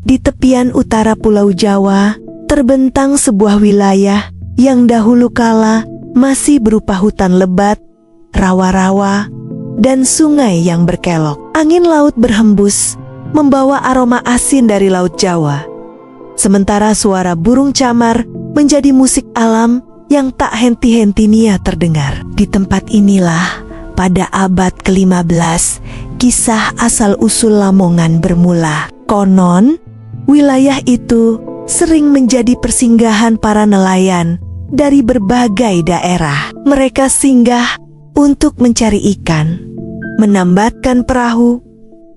Di tepian utara Pulau Jawa, terbentang sebuah wilayah yang dahulu kala masih berupa hutan lebat, rawa-rawa, dan sungai yang berkelok. Angin laut berhembus, membawa aroma asin dari Laut Jawa. Sementara suara burung camar menjadi musik alam yang tak henti-henti nia terdengar. Di tempat inilah, pada abad ke-15, kisah asal-usul Lamongan bermula. Konon, wilayah itu sering menjadi persinggahan para nelayan dari berbagai daerah. Mereka singgah untuk mencari ikan, menambatkan perahu,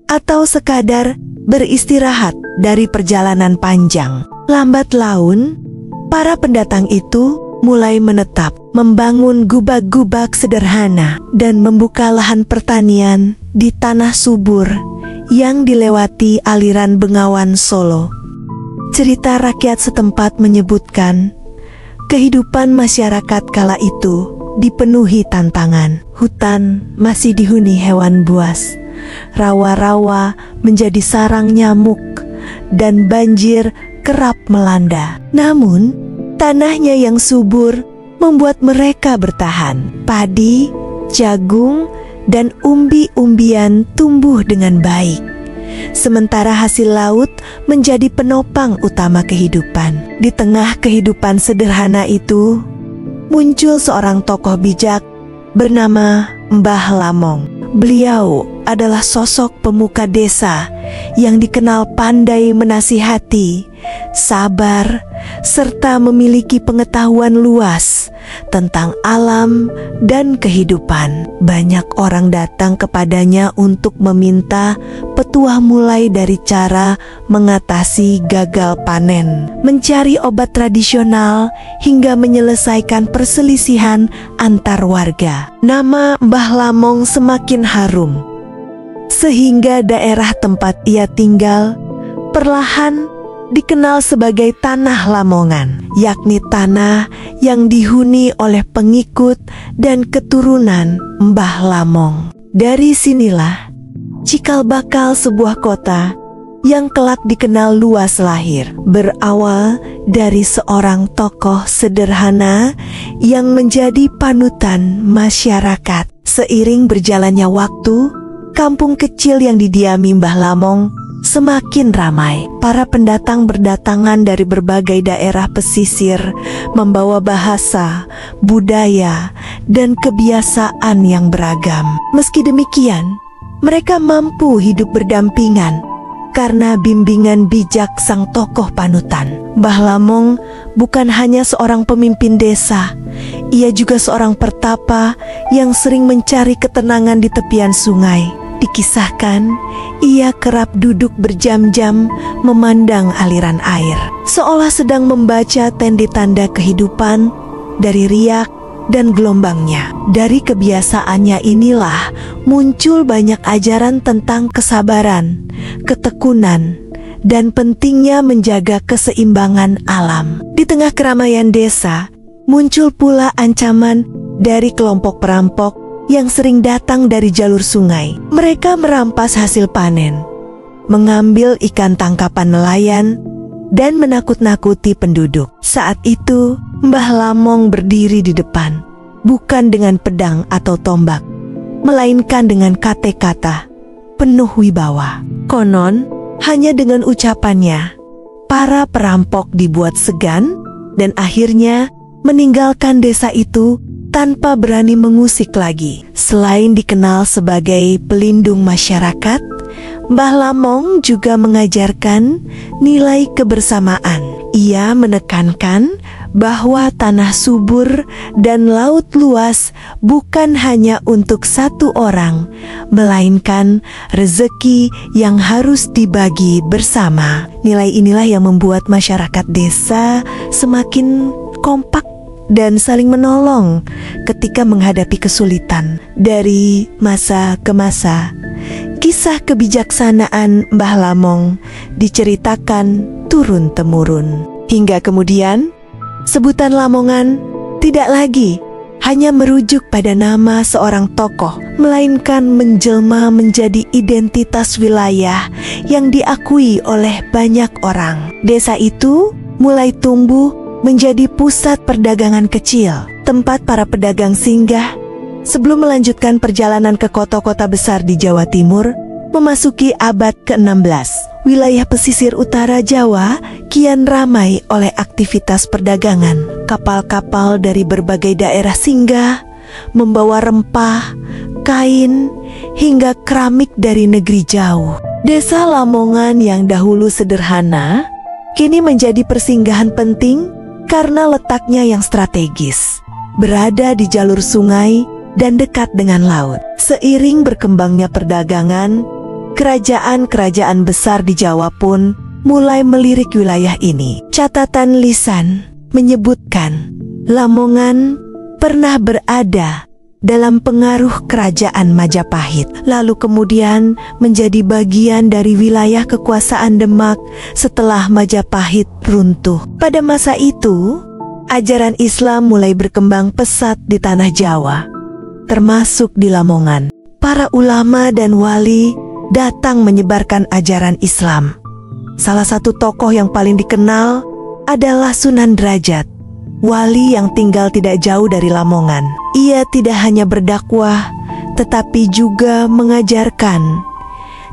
atau sekadar beristirahat dari perjalanan panjang. Lambat laun, para pendatang itu mulai menetap, membangun gubag-gubag sederhana, dan membuka lahan pertanian di tanah subur yang dilewati aliran Bengawan Solo. Cerita rakyat setempat menyebutkan, kehidupan masyarakat kala itu dipenuhi tantangan. Hutan masih dihuni hewan buas, rawa-rawa menjadi sarang nyamuk, dan banjir kerap melanda. Namun, tanahnya yang subur membuat mereka bertahan. Padi, jagung, dan umbi-umbian tumbuh dengan baik. Sementara hasil laut menjadi penopang utama kehidupan. Di tengah kehidupan sederhana itu, muncul seorang tokoh bijak bernama Mbah Lamong. Beliau adalah sosok pemuka desa yang dikenal pandai menasihati, sabar, serta memiliki pengetahuan luas tentang alam dan kehidupan. Banyak orang datang kepadanya untuk meminta petuah, mulai dari cara mengatasi gagal panen, mencari obat tradisional, hingga menyelesaikan perselisihan antar warga. Nama Mbah Lamong semakin harum, sehingga daerah tempat ia tinggal perlahan dikenal sebagai Tanah Lamongan, yakni tanah yang dihuni oleh pengikut dan keturunan Mbah Lamong. Dari sinilah cikal bakal sebuah kota yang kelak dikenal luas lahir, berawal dari seorang tokoh sederhana yang menjadi panutan masyarakat. Seiring berjalannya waktu, kampung kecil yang didiami Mbah Lamong semakin ramai. Para pendatang berdatangan dari berbagai daerah pesisir, membawa bahasa, budaya, dan kebiasaan yang beragam. Meski demikian, mereka mampu hidup berdampingan karena bimbingan bijak sang tokoh panutan. Mbah Lamong bukan hanya seorang pemimpin desa, ia juga seorang pertapa yang sering mencari ketenangan di tepian sungai. Dikisahkan, ia kerap duduk berjam-jam memandang aliran air, seolah sedang membaca tanda-tanda kehidupan dari riak dan gelombangnya. Dari kebiasaannya inilah muncul banyak ajaran tentang kesabaran, ketekunan, dan pentingnya menjaga keseimbangan alam. Di tengah keramaian desa, muncul pula ancaman dari kelompok perampok yang sering datang dari jalur sungai. Mereka merampas hasil panen, mengambil ikan tangkapan nelayan, dan menakut-nakuti penduduk. Saat itu, Mbah Lamong berdiri di depan, bukan dengan pedang atau tombak, melainkan dengan kata-kata penuh wibawa. Konon, hanya dengan ucapannya, para perampok dibuat segan dan akhirnya meninggalkan desa itu tanpa berani mengusik lagi. Selain dikenal sebagai pelindung masyarakat, Mbah Lamong juga mengajarkan nilai kebersamaan. Ia menekankan bahwa tanah subur dan laut luas bukan hanya untuk satu orang, melainkan rezeki yang harus dibagi bersama. Nilai inilah yang membuat masyarakat desa semakin kompak dan saling menolong ketika menghadapi kesulitan. Dari masa ke masa, kisah kebijaksanaan Mbah Lamong diceritakan turun-temurun, hingga kemudian sebutan Lamongan tidak lagi hanya merujuk pada nama seorang tokoh, melainkan menjelma menjadi identitas wilayah yang diakui oleh banyak orang. Desa itu mulai tumbuh menjadi pusat perdagangan kecil, tempat para pedagang singgah sebelum melanjutkan perjalanan ke kota-kota besar di Jawa Timur. Memasuki abad ke-16, wilayah pesisir utara Jawa kian ramai oleh aktivitas perdagangan. Kapal-kapal dari berbagai daerah singgah, membawa rempah, kain, hingga keramik dari negeri jauh. Desa Lamongan yang dahulu sederhana, kini menjadi persinggahan penting karena letaknya yang strategis, berada di jalur sungai dan dekat dengan laut. Seiring berkembangnya perdagangan, kerajaan-kerajaan besar di Jawa pun mulai melirik wilayah ini. Catatan lisan menyebutkan Lamongan pernah berada dalam pengaruh kerajaan Majapahit, lalu kemudian menjadi bagian dari wilayah kekuasaan Demak setelah Majapahit runtuh. Pada masa itu, ajaran Islam mulai berkembang pesat di tanah Jawa, termasuk di Lamongan. Para ulama dan wali datang menyebarkan ajaran Islam. Salah satu tokoh yang paling dikenal adalah Sunan Derajat, wali yang tinggal tidak jauh dari Lamongan. Ia tidak hanya berdakwah, tetapi juga mengajarkan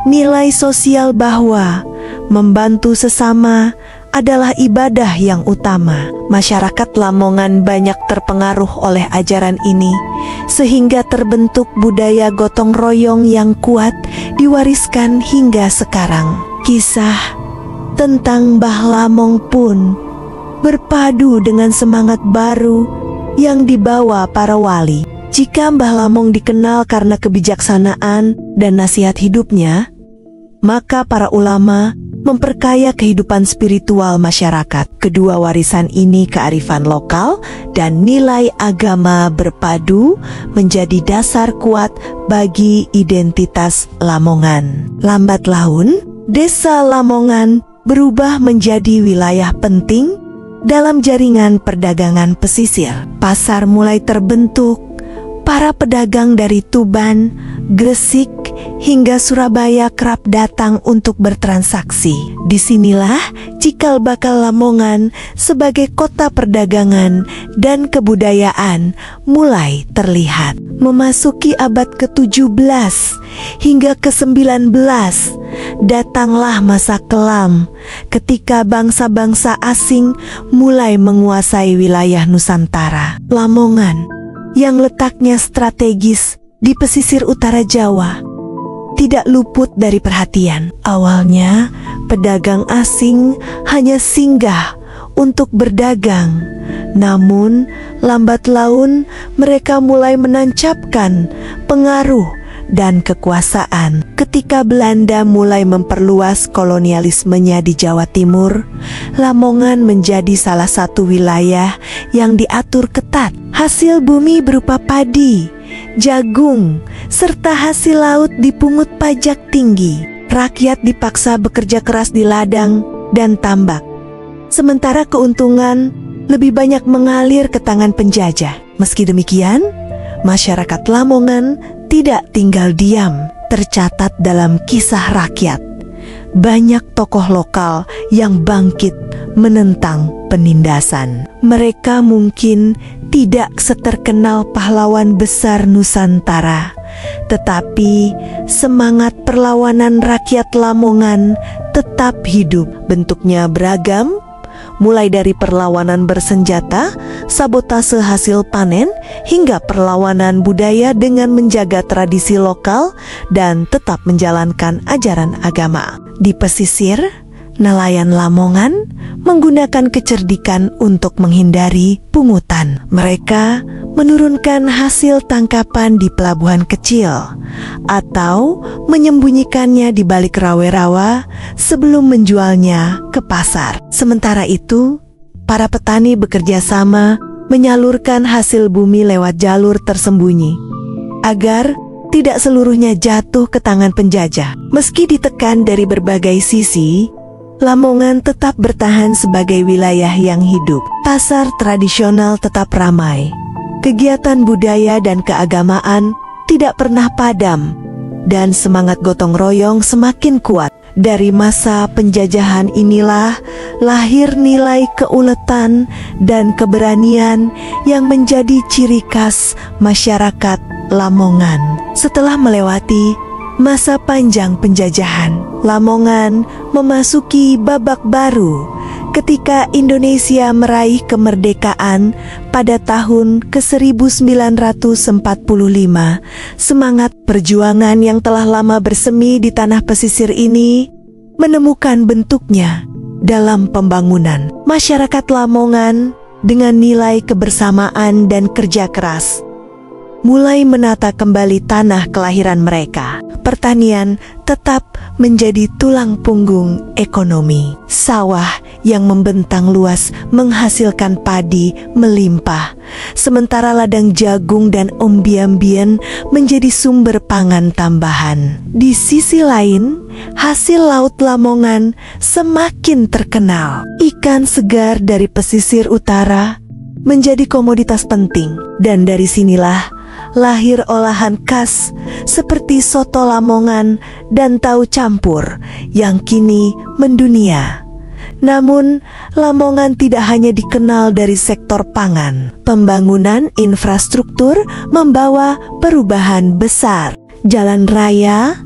nilai sosial bahwa membantu sesama adalah ibadah yang utama. Masyarakat Lamongan banyak terpengaruh oleh ajaran ini, sehingga terbentuk budaya gotong royong yang kuat diwariskan hingga sekarang. Kisah tentang Mbah Lamong pun berpadu dengan semangat baru yang dibawa para wali. Jika Mbah Lamong dikenal karena kebijaksanaan dan nasihat hidupnya, maka para ulama memperkaya kehidupan spiritual masyarakat. Kedua warisan ini, kearifan lokal dan nilai agama, berpadu menjadi dasar kuat bagi identitas Lamongan. Lambat laun, desa Lamongan berubah menjadi wilayah penting dalam jaringan perdagangan pesisir. Pasar mulai terbentuk. Para pedagang dari Tuban, Gresik, hingga Surabaya kerap datang untuk bertransaksi. Disinilah cikal bakal Lamongan sebagai kota perdagangan dan kebudayaan mulai terlihat. Memasuki abad ke-17 hingga ke-19, datanglah masa kelam ketika bangsa-bangsa asing mulai menguasai wilayah Nusantara. Lamongan yang letaknya strategis di pesisir utara Jawa tidak luput dari perhatian. Awalnya, pedagang asing hanya singgah untuk berdagang. Namun, lambat laun mereka mulai menancapkan pengaruh dan kekuasaan. Ketika Belanda mulai memperluas kolonialismenya di Jawa Timur, Lamongan menjadi salah satu wilayah yang diatur ketat. Hasil bumi berupa padi, jagung, serta hasil laut dipungut pajak tinggi. Rakyat dipaksa bekerja keras di ladang dan tambak, sementara keuntungan lebih banyak mengalir ke tangan penjajah. Meski demikian, masyarakat Lamongan tidak tinggal diam. Tercatat dalam kisah rakyat, banyak tokoh lokal yang bangkit menentang penindasan. Mereka mungkin tidak seterkenal pahlawan besar Nusantara, tetapi semangat perlawanan rakyat Lamongan tetap hidup. Bentuknya beragam, mulai dari perlawanan bersenjata, sabotase hasil panen, hingga perlawanan budaya dengan menjaga tradisi lokal dan tetap menjalankan ajaran agama. Di pesisir, nelayan Lamongan menggunakan kecerdikan untuk menghindari pungutan. Mereka menurunkan hasil tangkapan di pelabuhan kecil atau menyembunyikannya di balik rawa-rawa sebelum menjualnya ke pasar. Sementara itu, para petani bekerja sama menyalurkan hasil bumi lewat jalur tersembunyi agar tidak seluruhnya jatuh ke tangan penjajah. Meski ditekan dari berbagai sisi, Lamongan tetap bertahan sebagai wilayah yang hidup. Pasar tradisional tetap ramai. kegiatan budaya dan keagamaan tidak pernah padam, dan semangat gotong royong semakin kuat. Dari masa penjajahan inilah lahir nilai keuletan dan keberanian yang menjadi ciri khas masyarakat Lamongan. Setelah melewati masa panjang penjajahan, Lamongan memasuki babak baru ketika Indonesia meraih kemerdekaan pada tahun ke-1945. Semangat perjuangan yang telah lama bersemi di tanah pesisir ini menemukan bentuknya dalam pembangunan masyarakat Lamongan. Dengan nilai kebersamaan dan kerja keras, mulai menata kembali tanah kelahiran mereka. Pertanian tetap menjadi tulang punggung ekonomi. Sawah yang membentang luas menghasilkan padi melimpah, sementara ladang jagung dan umbi-umbian menjadi sumber pangan tambahan. Di sisi lain, hasil laut Lamongan semakin terkenal. Ikan segar dari pesisir utara menjadi komoditas penting, dan dari sinilah lahir olahan khas seperti soto Lamongan dan tahu campur yang kini mendunia. Namun, Lamongan tidak hanya dikenal dari sektor pangan. Pembangunan infrastruktur membawa perubahan besar. Jalan raya,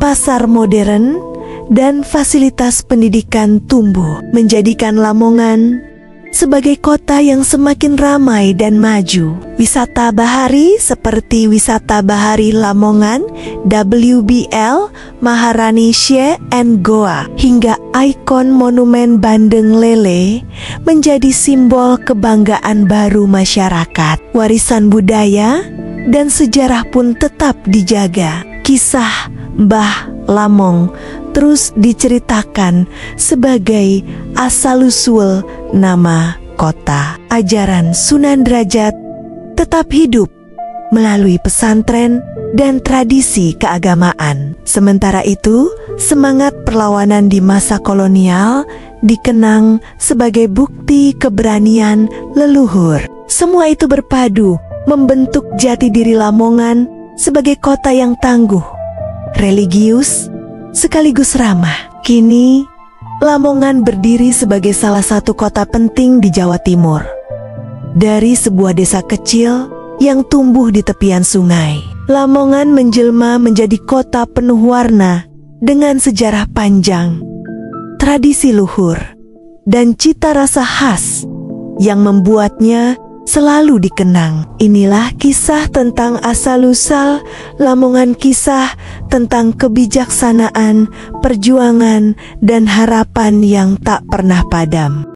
pasar modern, dan fasilitas pendidikan tumbuh, menjadikan Lamongan sebagai kota yang semakin ramai dan maju. Wisata bahari seperti Wisata Bahari Lamongan, WBL, Maharani Shea and Goa, hingga ikon Monumen Bandeng Lele menjadi simbol kebanggaan baru masyarakat. Warisan budaya dan sejarah pun tetap dijaga. Kisah Mbah Lamong terus diceritakan sebagai asal-usul nama kota. Ajaran Sunan Derajat tetap hidup melalui pesantren dan tradisi keagamaan. Sementara itu, semangat perlawanan di masa kolonial dikenang sebagai bukti keberanian leluhur. Semua itu berpadu membentuk jati diri Lamongan sebagai kota yang tangguh, religius, sekaligus ramah. Kini, Lamongan berdiri sebagai salah satu kota penting di Jawa Timur. Dari sebuah desa kecil yang tumbuh di tepian sungai, Lamongan menjelma menjadi kota penuh warna dengan sejarah panjang, tradisi luhur, dan cita rasa khas yang membuatnya selalu dikenang. Inilah kisah tentang asal-usul Lamongan, kisah tentang kebijaksanaan, perjuangan, dan harapan yang tak pernah padam.